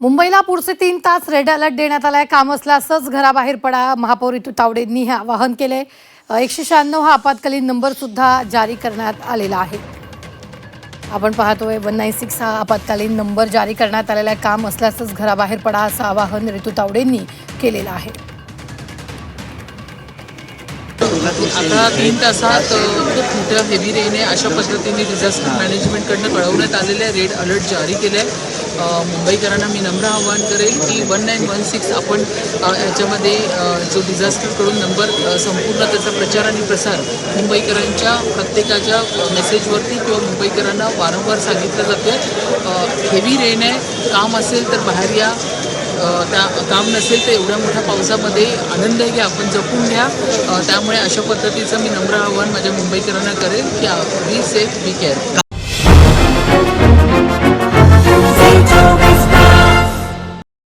मुंबईला पुढचे 3 तास रेड अलर्ट देण्यात आलाय। काम असल्यासच घराबाहेर पडा, महापौर ऋतू तावडेंनी हे आवाहन केले। 196 हा आपत्कालीन नंबर सुद्धा जारी करण्यात आलेला आहे। आपण पाहतोय 196 हा आपत्कालीन नंबर जारी करण्यात आलेला आहे। काम असल्यासच घराबाहेर पडा असं आवाहन ऋतू तावडेंनी केलेलं आहे। आता 3 तासात खूप मोठ्या हेवी रेने अशा पद्धतीने डिझास्टर मॅनेजमेंटकडनं कळवण्यात आलेले आहे, रेड अलर्ट जारी केले आहे। मुंबईकरांना मी नम्र आवाहन करेल की 1916 आपण याच्यामध्ये जो डिझास्टरकडून नंबर संपूर्ण त्याचा प्रचार आणि प्रसार मुंबईकरांच्या प्रत्येकाच्या मेसेजवरती किंवा मुंबईकरांना वारंवार सांगितलं जातं। हेवी रेन आहे, काम असेल तर बाहेर या, त्या काम नसेल तर एवढ्या मोठ्या पावसामध्ये आनंद घ्या, आपण जपून घ्या। त्यामुळे अशा पद्धतीचं मी नम्र आवाहन माझ्या मुंबईकरांना करेल की बी सेफ बी केअर।